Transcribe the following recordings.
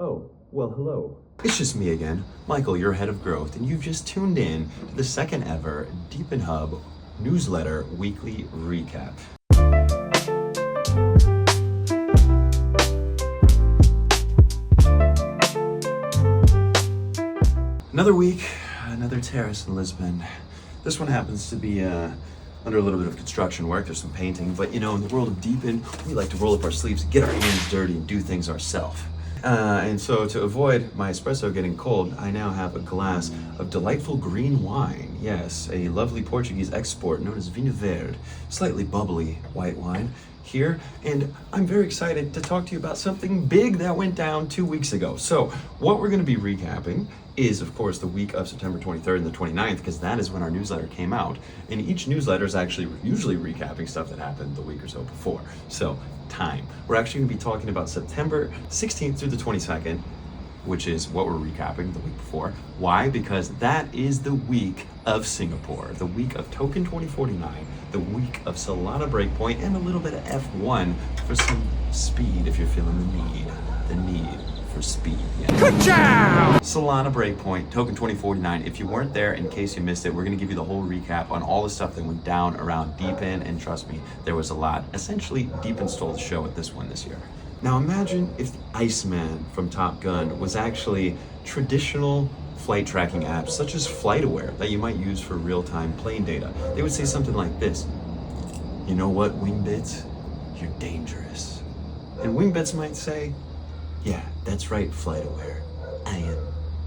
Oh, well, hello. It's just me again, Michael, your head of growth, and you've just tuned in to the second ever DePIN Hub newsletter weekly recap. Another week, another terrace in Lisbon. This one happens to be under a little bit of construction work. There's some painting, but you know, in the world of DePIN, we like to roll up our sleeves, get our hands dirty, and do things ourselves. And so to avoid my espresso getting cold, I now have a glass of delightful green wine. Yes, a lovely Portuguese export known as Vinho Verde, slightly bubbly white wine here. And I'm very excited to talk to you about something big that went down 2 weeks ago. So what we're going to be recapping is, of course, the week of September 23rd and the 29th, because that is when our newsletter came out. And each newsletter is actually usually recapping stuff that happened the week or so before. So time. We're actually going to be talking about September 16th through the 22nd, which is what we're recapping the week before. Why? Because that is the week of Singapore, the week of Token 2049, the week of Solana Breakpoint, and a little bit of F1 for some speed if you're feeling the need for speed. Yeah. Good job! Solana Breakpoint, Token 2049. If you weren't there, in case you missed it, we're going to give you the whole recap on all the stuff that went down around DePIN, and trust me, there was a lot. Essentially, DePIN stole the show at this one this year. Now imagine if the Iceman from Top Gun was actually traditional flight tracking apps such as FlightAware that you might use for real-time plane data. They would say something like this: you know what, Wingbits? You're dangerous. And Wingbits might say, yeah, that's right, FlightAware. I am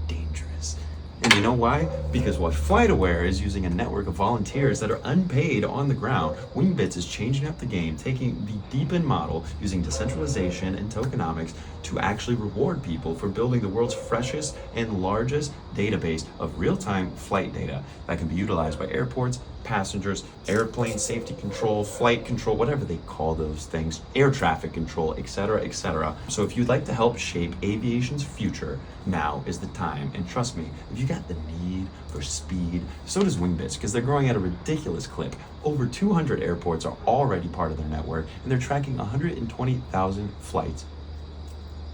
dangerous. And you know why? Because while FlightAware is using a network of volunteers that are unpaid on the ground, Wingbits is changing up the game, taking the DePIN model, using decentralization and tokenomics to actually reward people for building the world's freshest and largest database of real-time flight data that can be utilized by airports, passengers, airplane safety control, flight control, whatever they call those things, air traffic control, etc., etc. So if you'd like to help shape aviation's future, now is the time. And trust me, if you got the need for speed, so does Wingbits, because they're growing at a ridiculous clip. Over 200 airports are already part of their network, and they're tracking 120,000 flights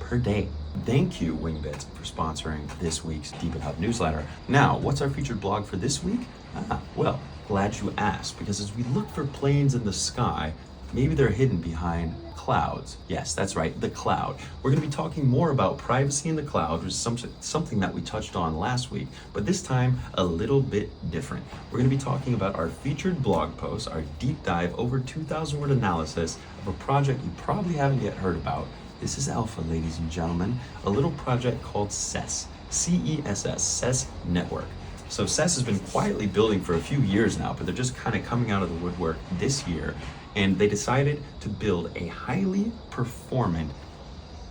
per day. Thank you, Wingbits, for sponsoring this week's DePIN Hub newsletter. Now, what's our featured blog for this week? Well, glad you asked, because as we look for planes in the sky, maybe they're hidden behind clouds. Yes, that's right, the cloud. We're going to be talking more about privacy in the cloud, which is something that we touched on last week, but this time a little bit different. We're going to be talking about our featured blog post, our deep dive, over 2,000 word analysis of a project you probably haven't yet heard about. This is Alpha, ladies and gentlemen, a little project called Cess, C-E-S-S, Cess Network. So Cess has been quietly building for a few years now, but they're just kind of coming out of the woodwork this year, and they decided to build a highly performant,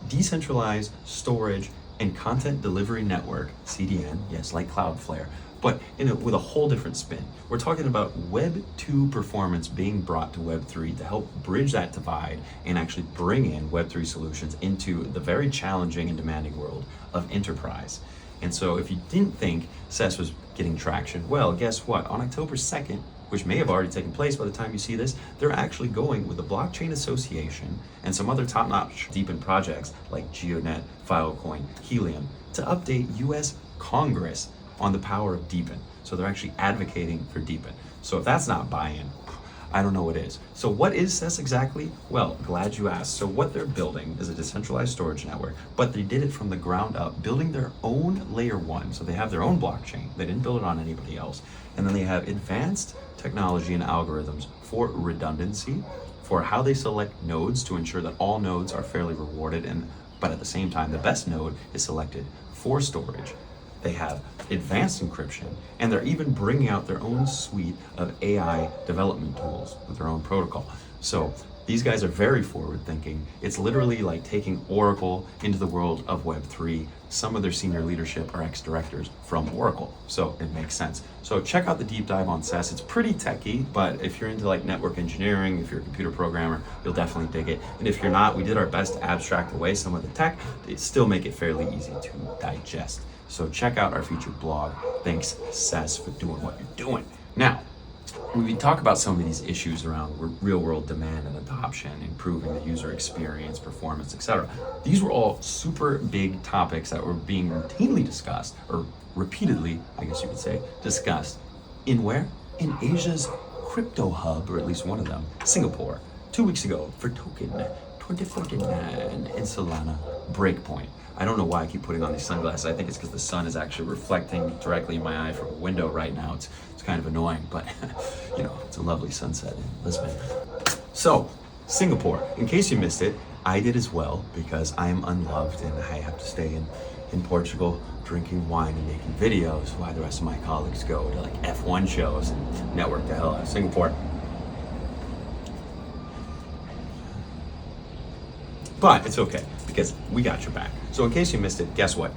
decentralized storage and content delivery network, CDN, yes, like Cloudflare, but with a whole different spin. We're talking about Web 2 performance being brought to Web 3 to help bridge that divide and actually bring in Web 3 solutions into the very challenging and demanding world of enterprise. And so if you didn't think Cess was getting traction, well, guess what? On October 2nd, which may have already taken place by the time you see this, they're actually going with the Blockchain Association and some other top-notch DePIN projects like GeoNet, Filecoin, Helium to update US Congress on the power of DePIN. So they're actually advocating for DePIN. So if that's not buy-in, I don't know what is. So what is Cess exactly? Well, glad you asked. So what they're building is a decentralized storage network, but they did it from the ground up, building their own layer one. So they have their own blockchain. They didn't build it on anybody else. And then they have advanced technology and algorithms for redundancy, for how they select nodes to ensure that all nodes are fairly rewarded, but at the same time, the best node is selected for storage. They have advanced encryption, and they're even bringing out their own suite of AI development tools with their own protocol. So these guys are very forward thinking. It's literally like taking Oracle into the world of Web3. Some of their senior leadership are ex-directors from Oracle, so it makes sense. So check out the deep dive on Cess. It's pretty techy, but if you're into like network engineering, if you're a computer programmer, you'll definitely dig it. And if you're not, we did our best to abstract away some of the tech to still make it fairly easy to digest. So check out our featured blog. Thanks, Cess, for doing what you're doing. Now, we talk about some of these issues around real world demand and adoption, improving the user experience, performance, etc. These were all super big topics that were being routinely discussed, or repeatedly, I guess you could say, discussed in where? In Asia's crypto hub, or at least one of them, Singapore, 2 weeks ago for token 2049 in Solana Breakpoint. I don't know why I keep putting on these sunglasses. I think it's because the sun is actually reflecting directly in my eye from a window right now. It's kind of annoying, but you know, it's a lovely sunset in Lisbon. So, Singapore, in case you missed it, I did as well because I am unloved and I have to stay in Portugal drinking wine and making videos while the rest of my colleagues go to like F1 shows and network the hell out of Singapore. But it's okay because we got your back. So in case you missed it, guess what?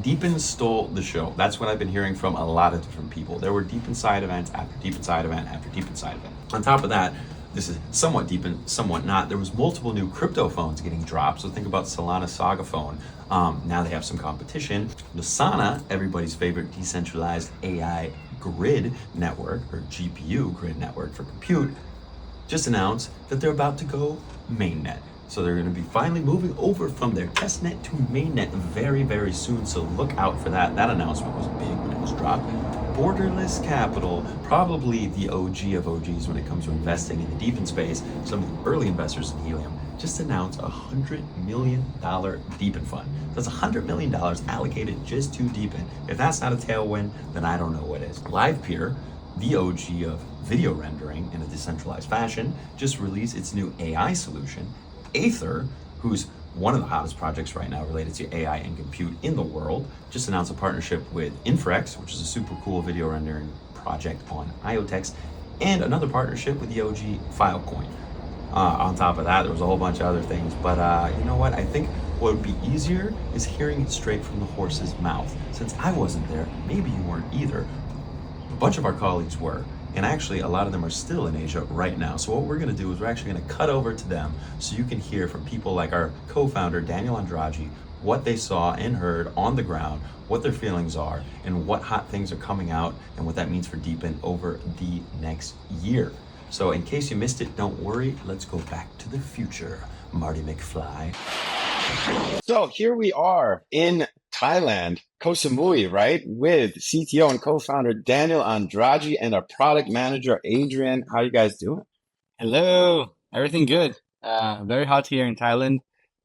DePIN stole the show. That's what I've been hearing from a lot of different people. There were DePIN side events after DePIN side event after DePIN side event. On top of that, this is somewhat DePIN, somewhat not. There was multiple new crypto phones getting dropped. So think about Solana Saga phone. Now they have some competition. Solana, everybody's favorite decentralized AI grid network, or GPU grid network for compute, just announced that they're about to go mainnet. So they're going to be finally moving over from their testnet to mainnet very, very soon. So look out for that. That announcement was big when it was dropped. Borderless Capital, probably the OG of OGs when it comes to investing in the DePIN space, some of the early investors in Helium, just announced $100 million DePIN fund. That's $100 million allocated just to DePIN. If that's not a tailwind, then I don't know what is. LivePeer, the OG of video rendering in a decentralized fashion, just released its new AI solution. Aether, who's one of the hottest projects right now related to AI and compute in the world, just announced a partnership with Infrex, which is a super cool video rendering project on IoTeX, and another partnership with the OG Filecoin. On top of that, there was a whole bunch of other things, but you know what? I think what would be easier is hearing it straight from the horse's mouth. Since I wasn't there, maybe you weren't either. A bunch of our colleagues were. And actually, a lot of them are still in Asia right now. So what we're going to do is we're actually going to cut over to them so you can hear from people like our co-founder, Daniel Andrade, what they saw and heard on the ground, what their feelings are, and what hot things are coming out, and what that means for DePIN over the next year. So in case you missed it, don't worry. Let's go back to the future. Marty McFly. So here we are in Thailand, Koh Samui, right? With CTO and co-founder Daniel Andrade and our product manager, Adrian. How you guys doing? Hello, everything good. Very hot here in Thailand,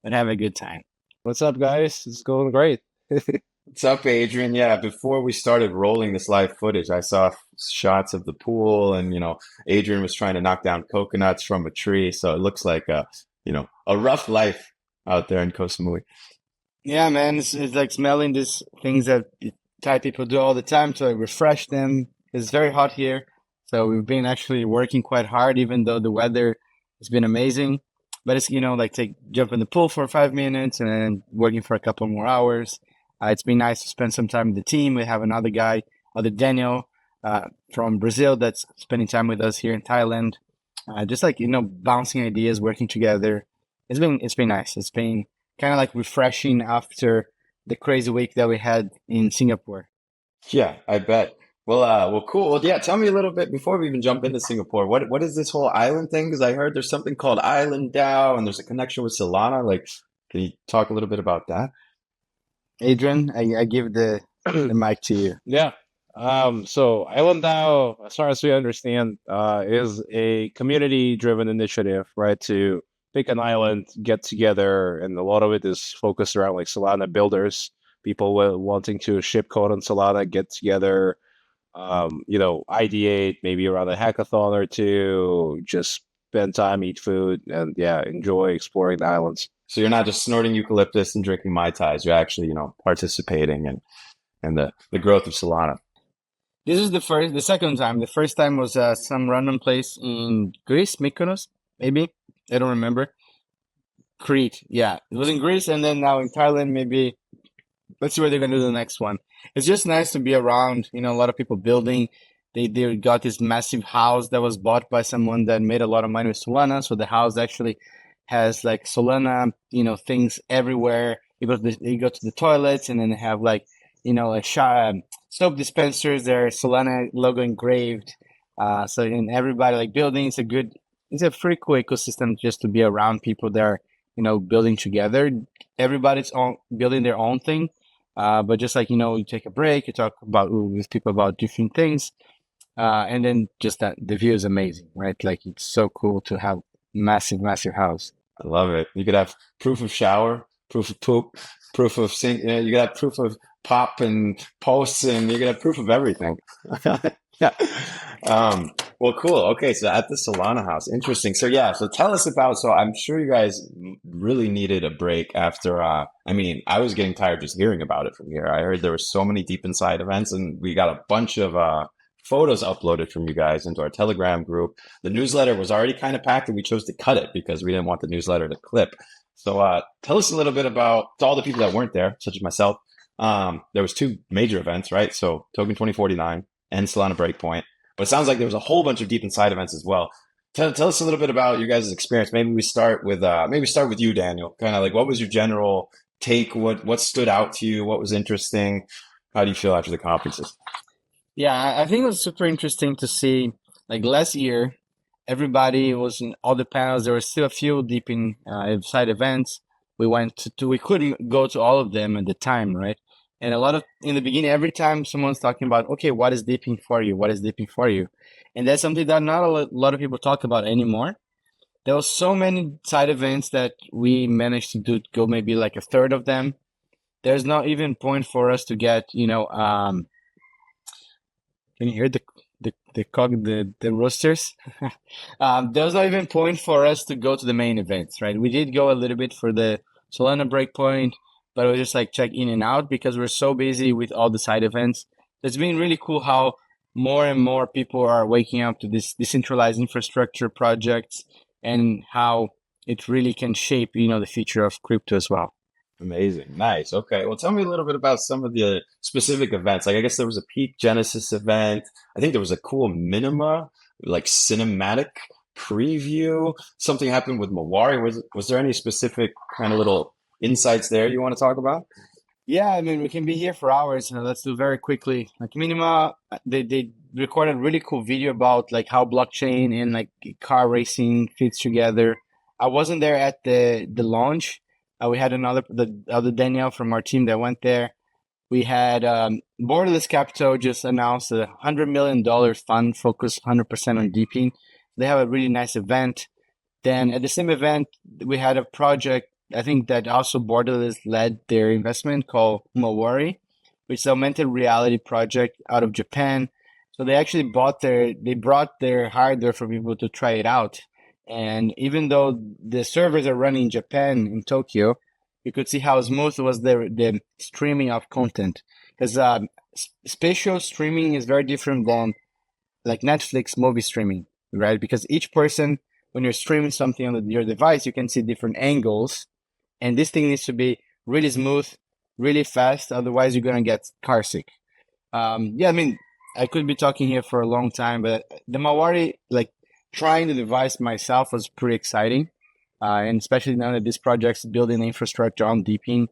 but have a good time. What's up, guys? It's going great. What's up, Adrian? Yeah, before we started rolling this live footage, I saw shots of the pool and, Adrian was trying to knock down coconuts from a tree. So it looks like a rough life out there in Koh Samui. Yeah, man, it's like smelling these things that Thai people do all the time to refresh them. It's very hot here, so we've been actually working quite hard, even though the weather has been amazing. But it's jump in the pool for 5 minutes and then working for a couple more hours. It's been nice to spend some time with the team. We have another Daniel from Brazil that's spending time with us here in Thailand. Just bouncing ideas, working together. It's been nice. It's been kind of like refreshing after the crazy week that we had in Singapore. Yeah, I bet. Well, cool. Well, yeah, tell me a little bit before we even jump into Singapore. What is this whole island thing? Because I heard there's something called Island DAO and there's a connection with Solana. Can you talk a little bit about that? Adrian, I give the mic to you. Yeah. So Island DAO, as far as we understand, is a community-driven initiative, right? To pick an island, get together, and a lot of it is focused around Solana builders, people wanting to ship code on Solana, get together, ideate maybe around a hackathon or two, just spend time, eat food, and enjoy exploring the islands. So you're not just snorting eucalyptus and drinking Mai Tais, you're actually, participating in the growth of Solana. This is the second time. The first time was some random place in Greece, Mykonos, maybe. I don't remember. Crete, yeah. It was in Greece, and then now in Thailand, maybe. Let's see what they're going to do the next one. It's just nice to be around, a lot of people building. They got this massive house that was bought by someone that made a lot of money with Solana. So the house actually has Solana, things everywhere. You go to the toilets, and then they have soap dispensers. There Solana logo engraved. So in everybody like building, it's a pretty cool ecosystem just to be around people that are, building together. Everybody's building their own thing. But just like, you take a break, you talk about with people about different things. And then just that the view is amazing, right? Like it's so cool to have massive house. I love it. You could have proof of shower, proof of poop, proof of sink. You could have proof of pop and posts, and you could have proof of everything. Yeah. Well, cool. Okay, so at the Solana house, interesting. So yeah, so tell us about. So I'm sure you guys really needed a break after. I mean, I was getting tired just hearing about it from here. I heard there were so many deep inside events, and we got a bunch of photos uploaded from you guys into our Telegram group. The newsletter was already kind of packed, and we chose to cut it because we didn't want the newsletter to clip. So tell us a little bit about all the people that weren't there, such as myself. There was two major events, right? So Token 2049 and Solana Breakpoint. But it sounds like there was a whole bunch of deep inside events as well. Tell us a little bit about your guys' experience. Maybe we start with you, Daniel. Kind of like, what was your general take? What stood out to you? What was interesting? How do you feel after the conferences? Yeah, I think it was super interesting to see. Like last year, everybody was in all the panels. There were still a few deep inside events. We couldn't go to all of them at the time, right? And in the beginning, every time someone's talking about, okay, what is deeping for you? What is deeping for you? And that's something that not a lot of people talk about anymore. There was so many side events that we managed to go maybe like a third of them. There's not even point for us to get, can you hear the roosters? There's not even point for us to go to the main events, right? We did go a little bit for the Solana Breakpoint, but it was just like check in and out because we're so busy with all the side events. It's been really cool how more and more people are waking up to this decentralized infrastructure projects and how it really can shape, the future of crypto as well. Amazing. Nice. Okay. Well, tell me a little bit about some of the specific events. Like, I guess there was a Peak Genesis event. I think there was a cool Minima, like cinematic preview. Something happened with Mawari. Was there any specific kind of little insights there you want to talk about? Yeah, I mean, we can be here for hours. Let's do very quickly. Like Minima, they recorded a really cool video about like how blockchain and like car racing fits together. I wasn't there at the launch. We had the other Danielle from our team that went there. We had Borderless Capital just announced a $100 million fund focused 100% on DePIN. They have a really nice event. Then at the same event, we had a project, I think that also Borderless led their investment called Mawari, which is an augmented reality project out of Japan. So they actually brought their hardware for people to try it out. And even though the servers are running in Japan, in Tokyo, you could see how smooth was the streaming of content. Because spatial streaming is very different than like Netflix movie streaming, right? Because each person, when you're streaming something on your device, you can see different angles. And this thing needs to be really smooth, really fast. Otherwise, you're going to get car sick. I mean, I could be talking here for a long time, but the Mawari, like, trying the device myself was pretty exciting, and especially now that this project's building infrastructure on DePIN,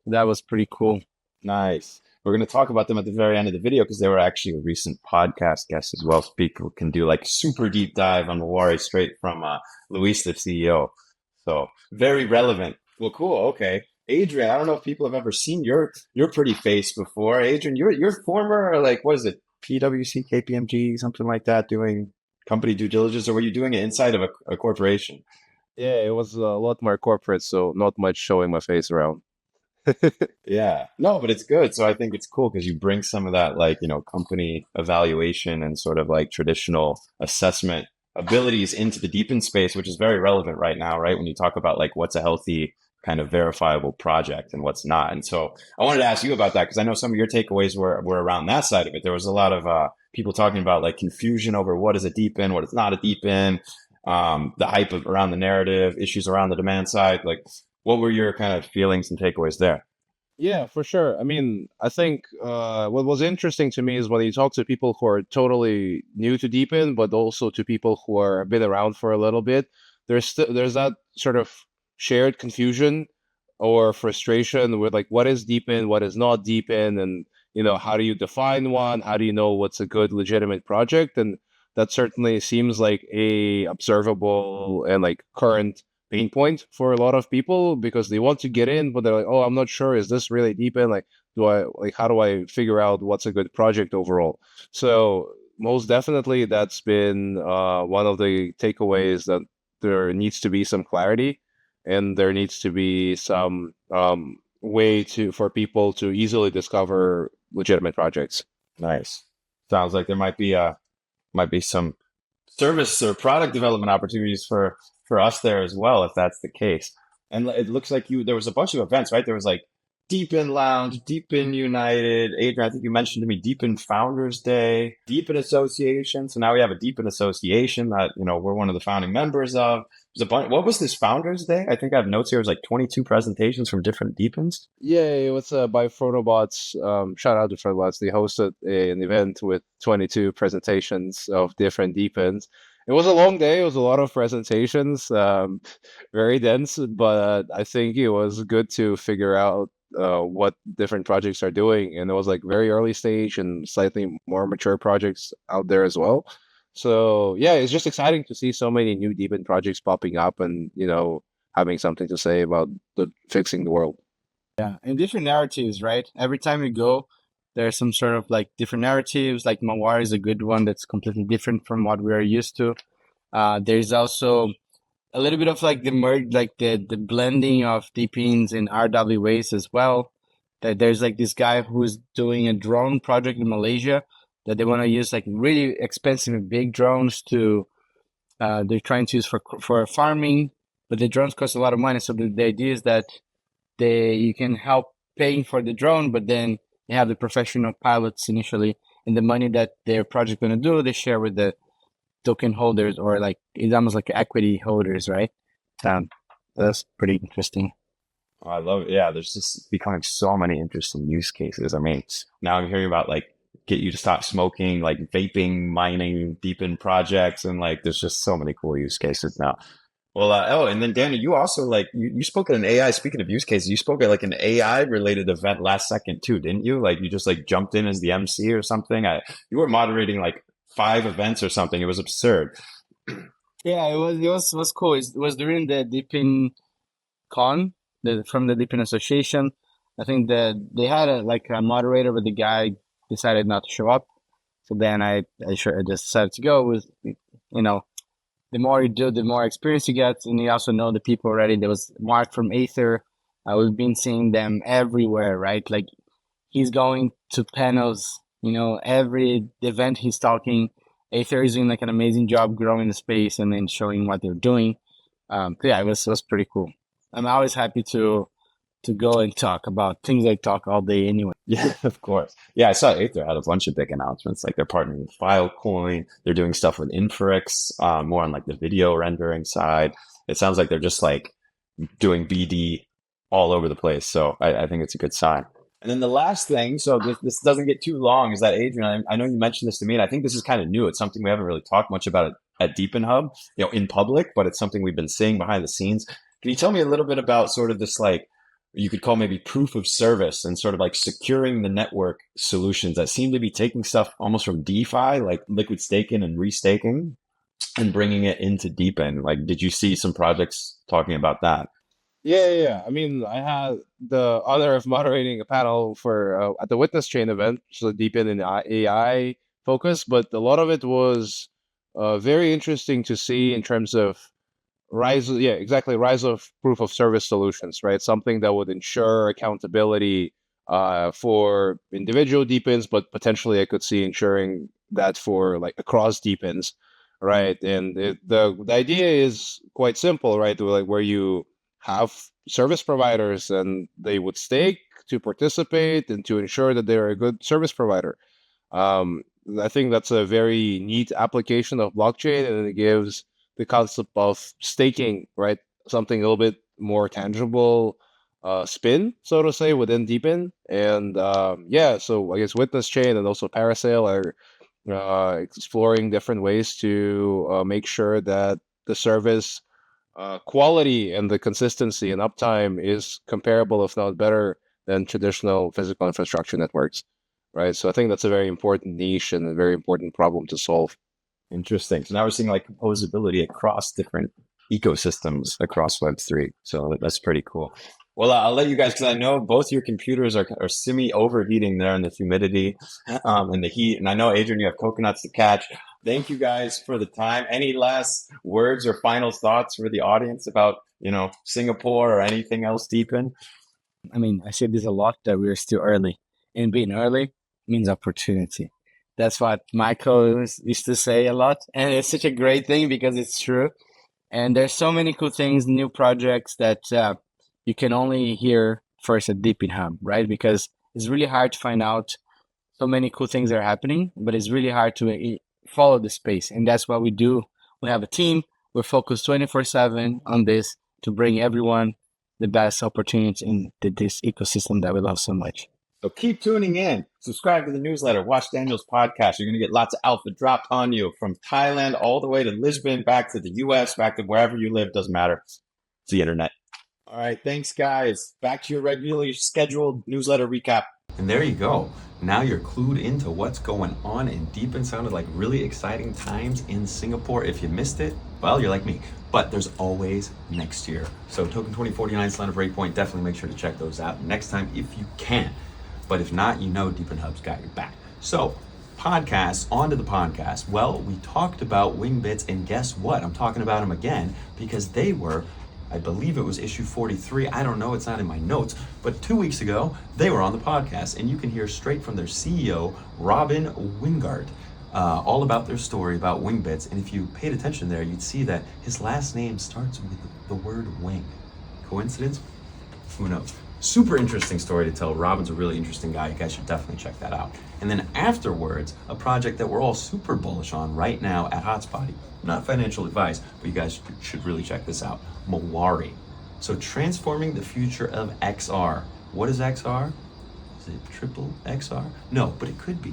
that was pretty cool. Nice. We're going to talk about them at the very end of the video because they were actually a recent podcast guest as well. So people can do like super deep dive on Mawari straight from Luis, the CEO. So very relevant. Well, cool. Okay. Adrian, I don't know if people have ever seen your pretty face before. Adrian, you're former, like, what is it? PwC, KPMG, something like that, doing company due diligence, or were you doing it inside of a corporation? Yeah, it was a lot more corporate, so not much showing my face around. Yeah, no, but it's good. So I think it's cool because you bring some of that, like, company evaluation and sort of like traditional assessment abilities into the DePIN space, which is very relevant right now, right? When you talk about like what's a healthy kind of verifiable project and what's not. And so I wanted to ask you about that because I know some of your takeaways were around that side of it. There was a lot of people talking about like confusion over what is a DePIN, what is not a DePIN, the hype around the narrative, issues around the demand side. Like, what were your kind of feelings and takeaways there? Yeah, for sure. I mean, I think what was interesting to me is when you talk to people who are totally new to DePIN, but also to people who are been around for a little bit, there's that sort of shared confusion or frustration with like what is DePIN, what is not DePIN, and how do you define one? How do you know what's a good legitimate project? And that certainly seems like a observable and like current pain point for a lot of people because they want to get in, but they're like, oh, I'm not sure, is this really deep in? Like, how do I figure out what's a good project overall? So most definitely that's been one of the takeaways, that there needs to be some clarity and there needs to be some way for people to easily discover legitimate projects. Nice. Sounds like there might be some service or product development opportunities for us there as well, if that's the case. And it looks like there was a bunch of events, right? There was like DePIN Lounge, DePIN United. Adrian, I think you mentioned to me DePIN Founders Day, DePIN Association. So now we have a DePIN Association that, we're one of the founding members of. There's a bunch. What was this Founders Day? I think I have notes here. It was like 22 presentations from different DePINs. Yeah, it was by Photobots. Shout out to Photobots. They hosted an event with 22 presentations of different DePINs. It was a long day. It was a lot of presentations, very dense, but I think it was good to figure out what different projects are doing. And it was like very early stage and slightly more mature projects out there as well. So yeah, it's just exciting to see so many new DePIN projects popping up and, having something to say about fixing the world. Yeah, and different narratives, right? Every time you go, there's some sort of like different narratives. Like Mawari is a good one that's completely different from what we are used to. There's also a little bit of like the merge, like the blending of DePINs and RWAs as well. That there's like this guy who's doing a drone project in Malaysia that they want to use like really expensive and big drones to. They're trying to use for farming, but the drones cost a lot of money. So the idea is that you can help paying for the drone, but then they have the professional pilots initially, and the money that their project going to do, they share with the token holders, or like it's almost like equity holders, right? That's pretty interesting. Oh, I love it. Yeah, there's just becoming so many interesting use cases. I mean, now I'm hearing about like get you to stop smoking, like vaping, mining, DePIN projects, and like there's just so many cool use cases now. Well, and then Daniel, you also like you spoke at an AI. Speaking of use cases, you spoke at like an AI related event last second too, didn't you? Like you just like jumped in as the MC or something. You were moderating like 5 events or something. It was absurd. Yeah, it was cool. It was during the DePIN Con from the DePIN Association. I think that they had a moderator, but the guy decided not to show up. So then I just decided to go. With the more you do, the more experience you get, and you also know the people already. There was Mark from Aether. We've been seeing them everywhere, right? Like he's going to panels, every event he's talking. Aether is doing like an amazing job growing the space and then showing what they're doing. Yeah, it was pretty cool. I'm always happy to go and talk about things I talk all day anyway. Yeah, of course. Yeah, I saw Aether had a bunch of big announcements. Like they're partnering with Filecoin. They're doing stuff with Inferix, more on like the video rendering side. It sounds like they're just like doing BD all over the place. So I think it's a good sign. And then the last thing, so this doesn't get too long, is that Adrian, I know you mentioned this to me, and I think this is kind of new. It's something we haven't really talked much about at DePIN Hub, in public, but it's something we've been seeing behind the scenes. Can you tell me a little bit about sort of this, like, you could call maybe proof of service and sort of like securing the network solutions that seem to be taking stuff almost from DeFi, like liquid staking and restaking, and bringing it into DePIN? Like, did you see some projects talking about that? Yeah. I mean, I had the honor of moderating a panel for at the Witness Chain event, so DePIN and AI focus, but a lot of it was very interesting to see in terms of rise of proof of service solutions, right? Something that would ensure accountability for individual DePINs, but potentially I could see ensuring that for like across DePINs, right? And the idea is quite simple, right? Like where you have service providers and they would stake to participate and to ensure that they're a good service provider. I think that's a very neat application of blockchain, and it gives the concept of staking, right? Something a little bit more tangible spin, so to say, within DePIN. And so I guess Witness Chain and also Parasail are exploring different ways to make sure that the service quality and the consistency and uptime is comparable, if not better, than traditional physical infrastructure networks, right? So I think that's a very important niche and a very important problem to solve. Interesting. So now we're seeing like composability across different ecosystems across Web3. So that's pretty cool. Well, I'll let you guys, because I know both your computers are semi overheating there in the humidity and the heat. And I know, Adrian, you have coconuts to catch. Thank you guys for the time. Any last words or final thoughts for the audience about, Singapore or anything else, DePIN? I mean, I say this a lot, that we're still early, and being early means opportunity. That's what Michael used to say a lot, and it's such a great thing because it's true. And there's so many cool things, new projects that you can only hear first at DePIN Hub, right? Because it's really hard to find out so many cool things are happening, but it's really hard to follow the space. And that's what we do. We have a team. We're focused 24/7 on this to bring everyone the best opportunities in this ecosystem that we love so much. So keep tuning in. Subscribe to the newsletter. Watch Daniel's podcast. You're going to get lots of alpha dropped on you from Thailand all the way to Lisbon, back to the US, back to wherever you live. Doesn't matter. It's the internet. All right. Thanks, guys. Back to your regularly scheduled newsletter recap. And there you go. Now you're clued into what's going on, and DePIN sounded like really exciting times in Singapore. If you missed it, well, you're like me. But there's always next year. So Token 2049, Solana Breakpoint, definitely make sure to check those out next time if you can. But if not, DePIN Hub's got your back. So podcasts, on to the podcast. Well, we talked about Wingbits, and guess what? I'm talking about them again because they were, I believe it was issue 43. I don't know, it's not in my notes. But 2 weeks ago, they were on the podcast, and you can hear straight from their CEO, Robin Wingard, all about their story about Wingbits. And if you paid attention there, you'd see that his last name starts with the word wing. Coincidence? Who knows? Super interesting story to tell. Robin's a really interesting guy. You guys should definitely check that out. And then afterwards, a project that we're all super bullish on right now at Hotspotty. Not financial advice, but you guys should really check this out. Mawari. So transforming the future of XR. What is XR? Is it triple XR? No, but it could be.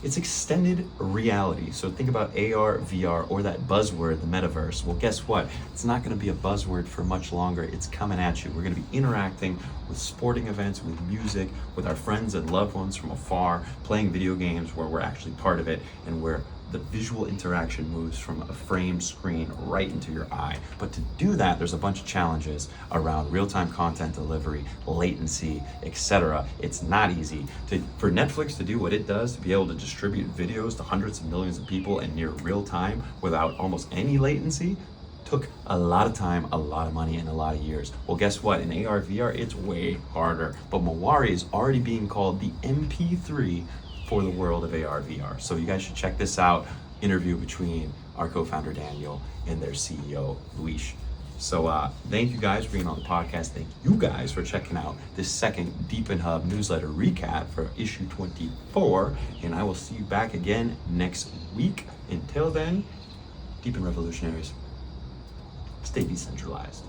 It's extended reality. So think about AR, VR, or that buzzword, the metaverse. Well, guess what? It's not going to be a buzzword for much longer. It's coming at you. We're going to be interacting with sporting events, with music, with our friends and loved ones from afar, playing video games where we're actually part of it, and where the visual interaction moves from a framed screen right into your eye. But to do that, there's a bunch of challenges around real-time content delivery, latency, etc. It's not easy. For Netflix to do what it does, to be able to distribute videos to hundreds of millions of people in near real time without almost any latency, took a lot of time, a lot of money, and a lot of years. Well, guess what? In AR, VR, it's way harder. But Mawari is already being called the MP3 for the world of AR, VR. So you guys should check this out. Interview between our co-founder Daniel and their CEO Luis. So thank you guys for being on the podcast. Thank you guys for checking out this second DePIN Hub newsletter recap for issue 24. And I will see you back again next week. Until then, DePIN revolutionaries, stay decentralized.